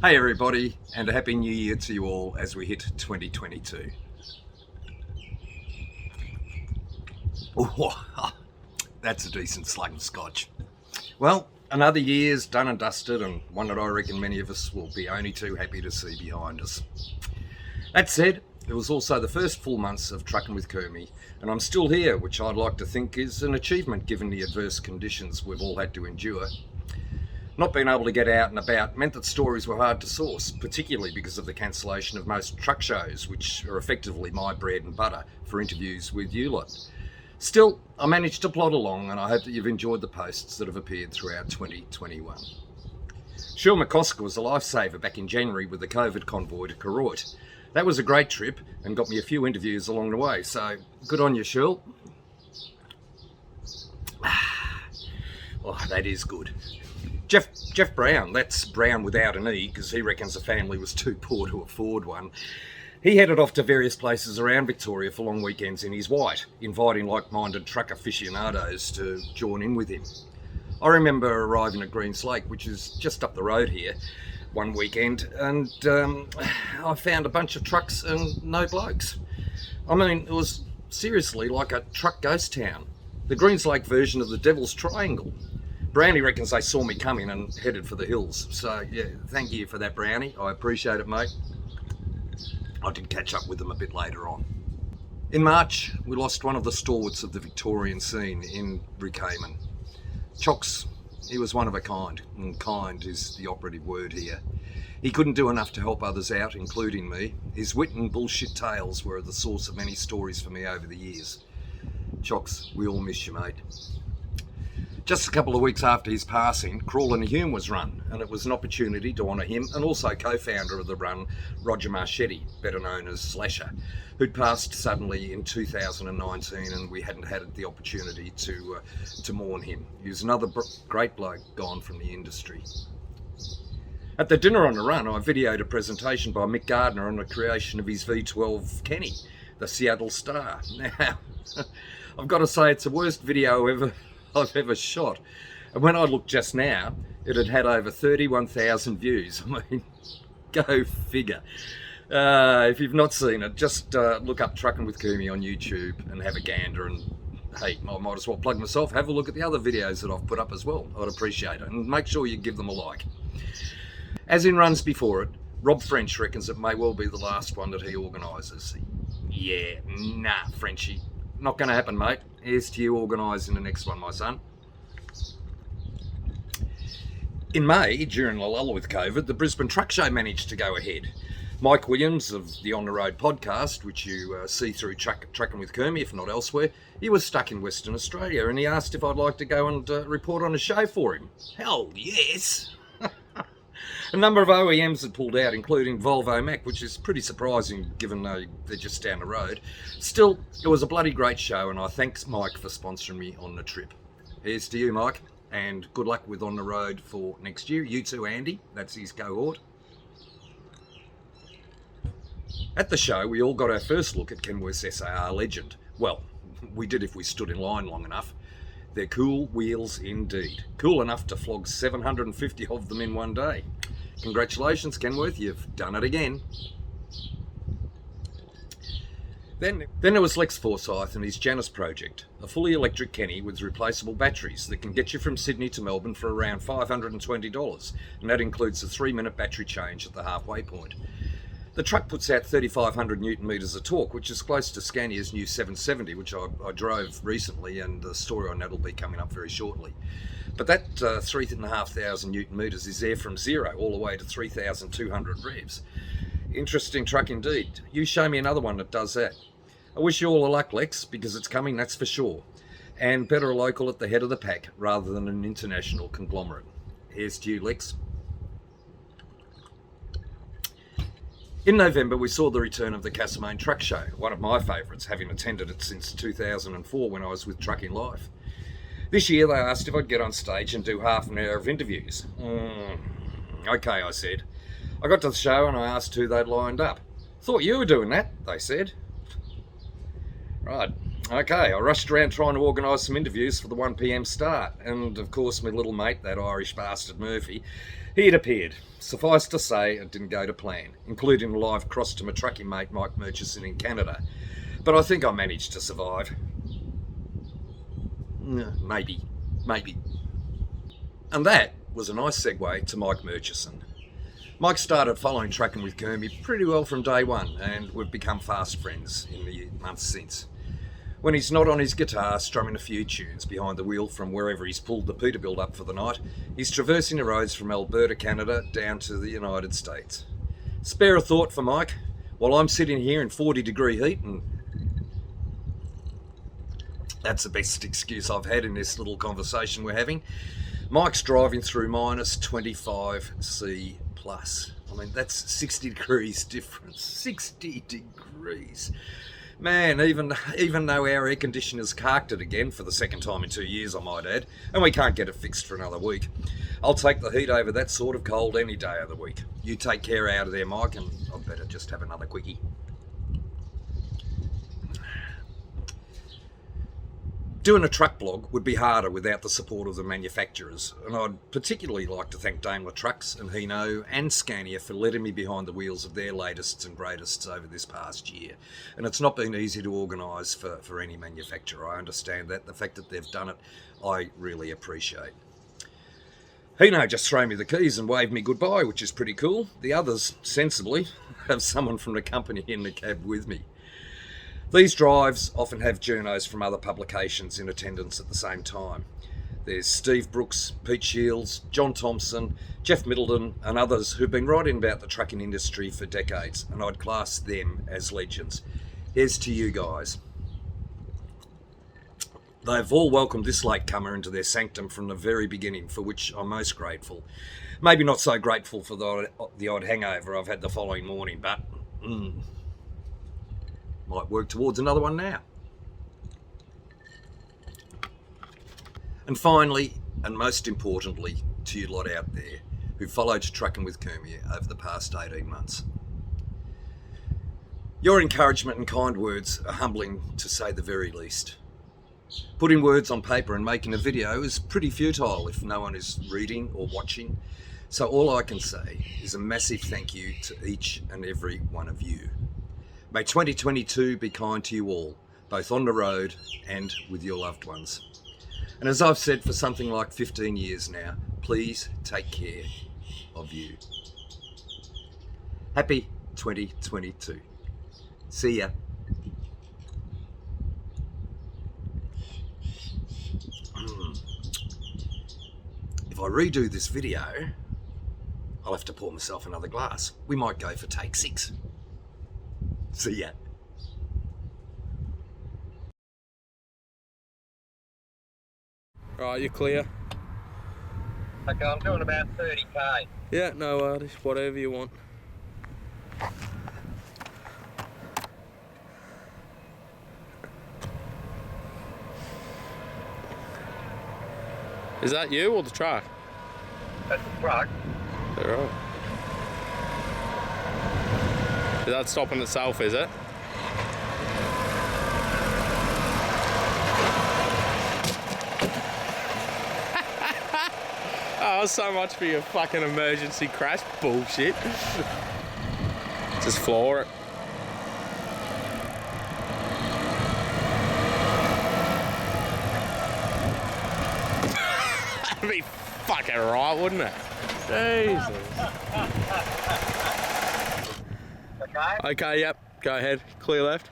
Hey everybody, and a happy new year to you all as we hit 2022. Oh, that's a decent slug of scotch. Well, another year's done and dusted, and one that I reckon many of us will be only too happy to see behind us. That said, it was also the first full months of trucking with Kermie, and I'm still here, which I'd like to think is an achievement given the adverse conditions we've all had to endure. Not being able to get out and about meant that stories were hard to source, particularly because of the cancellation of most truck shows, which are effectively my bread and butter for interviews with you lot. Still, I managed to plod along, and I hope that you've enjoyed the posts that have appeared throughout 2021. Sean McCosker was a lifesaver back in January with the COVID convoy to Koroit. That was a great trip and got me a few interviews along the way, so good on you, Shul. Oh, that is good. Jeff Brown, that's Brown without an E, because he reckons the family was too poor to afford one. He headed off to various places around Victoria for long weekends in his white, inviting like-minded truck aficionados to join in with him. I remember arriving at Greens Lake, which is just up the road here, one weekend, and I found a bunch of trucks and no blokes. I mean, it was seriously like a truck ghost town, the Greens Lake version of the Devil's Triangle. Brownie reckons they saw me coming and headed for the hills. So yeah, thank you for that, Brownie. I appreciate it, mate. I did catch up with them a bit later on. In March, we lost one of the stalwarts of the Victorian scene in Rick Heyman. Chocks, he was one of a kind, and kind is the operative word here. He couldn't do enough to help others out, including me. His wit and bullshit tales were the source of many stories for me over the years. Chocks, we all miss you, mate. Just a couple of weeks after his passing, Crawl and Hume was run, and it was an opportunity to honour him and also co-founder of the run, Roger Marchetti, better known as Slasher, who'd passed suddenly in 2019, and we hadn't had the opportunity to mourn him. He was another great bloke gone from the industry. At the dinner on the run, I videoed a presentation by Mick Gardner on the creation of his V12 Kenny, the Seattle Star. Now, I've got to say it's the worst video I've ever shot, and when I looked just now, it had over 31,000 views. I mean, go figure. If you've not seen it, just look up Trucking with Kermie on YouTube and have a gander, and hey, I might as well plug myself, have a look at the other videos that I've put up as well. I'd appreciate it, and make sure you give them a like. As in runs before it, Rob French reckons it may well be the last one that he organises. Yeah, nah, Frenchie. Not going to happen, mate. Here's to you organising the next one, my son. In May, during the lull with COVID, the Brisbane Truck Show managed to go ahead. Mike Williams of the On the Road podcast, which you see through Trucking with Kermie, if not elsewhere, he was stuck in Western Australia, and he asked if I'd like to go and report on a show for him. Hell yes! A number of OEMs had pulled out, including Volvo Mac, which is pretty surprising given they're just down the road. Still, it was a bloody great show, and I thank Mike for sponsoring me on the trip. Here's to you, Mike, and good luck with On the Road for next year. You too, Andy. That's his cohort. At the show, we all got our first look at Kenworth's SAR Legend. Well, we did if we stood in line long enough. They're cool wheels indeed. Cool enough to flog 750 of them in one day. Congratulations, Kenworth, you've done it again. Then there was Lex Forsyth and his Janus project, a fully electric Kenny with replaceable batteries that can get you from Sydney to Melbourne for around $520, and that includes a 3-minute battery change at the halfway point. The truck puts out 3,500 newton metres of torque, which is close to Scania's new 770, which I drove recently, and the story on that will be coming up very shortly. But that 3,500 newton metres is there from zero all the way to 3,200 revs. Interesting truck indeed. You show me another one that does that. I wish you all the luck, Lex, because it's coming, that's for sure. And better a local at the head of the pack rather than an international conglomerate. Here's to you, Lex. In November, we saw the return of the Castlemaine Truck Show, one of my favourites, having attended it since 2004 when I was with Trucking Life. This year, they asked if I'd get on stage and do half an hour of interviews. Okay, I said. I got to the show and I asked who they'd lined up. Thought you were doing that, they said. Right, Okay, I rushed around trying to organise some interviews for the 1 p.m. start, and of course my little mate, that Irish bastard Murphy, he had appeared. Suffice to say, it didn't go to plan, including a live cross to my trucking mate Mike Murchison in Canada. But I think I managed to survive. Maybe. And that was a nice segue to Mike Murchison. Mike started following Trucking with Kermie pretty well from day one, and we've become fast friends in the months since. When he's not on his guitar strumming a few tunes behind the wheel from wherever he's pulled the Peterbilt up for the night, he's traversing the roads from Alberta, Canada, down to the United States. Spare a thought for Mike, while I'm sitting here in 40-degree heat, and that's the best excuse I've had in this little conversation we're having. Mike's driving through minus 25C plus. I mean, that's 60 degrees difference. 60 degrees. Man, even though our air conditioner's carked it again for the second time in 2 years, I might add, and we can't get it fixed for another week, I'll take the heat over that sort of cold any day of the week. You take care out of there, Mike, and I'd better just have another quickie. Doing a truck blog would be harder without the support of the manufacturers, and I'd particularly like to thank Daimler Trucks and Hino and Scania for letting me behind the wheels of their latest and greatest over this past year. And it's not been easy to organise for any manufacturer. I understand that. The fact that they've done it, I really appreciate. Hino just throw me the keys and wave me goodbye, which is pretty cool. The others, sensibly, have someone from the company in the cab with me. These drives often have journos from other publications in attendance at the same time. There's Steve Brooks, Pete Shields, John Thompson, Jeff Middleton and others who've been writing about the trucking industry for decades, and I'd class them as legends. Here's to you guys. They've all welcomed this latecomer into their sanctum from the very beginning, for which I'm most grateful. Maybe not so grateful for the odd hangover I've had the following morning, but might work towards another one now. And finally, and most importantly, to you lot out there who followed Trucking with Kermie over the past 18 months. Your encouragement and kind words are humbling, to say the very least. Putting words on paper and making a video is pretty futile if no one is reading or watching. So all I can say is a massive thank you to each and every one of you. May 2022 be kind to you all, both on the road and with your loved ones. And as I've said for something like 15 years now, please take care of you. Happy 2022. See ya. If I redo this video, I'll have to pour myself another glass. We might go for take 6. See ya. Right, you're clear. Okay, I'm doing about 30k. Yeah, no worries, whatever you want. Is that you or the truck? That's the truck. Yeah, right. Is that stopping itself, is it? Oh, so much for your fucking emergency crash bullshit. Just floor it. That'd be fucking right, wouldn't it? Jesus. Okay? Okay, yep. Go ahead. Clear left.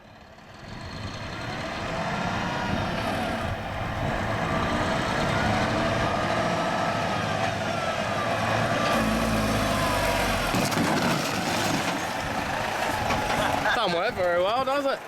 Doesn't work very well, does it?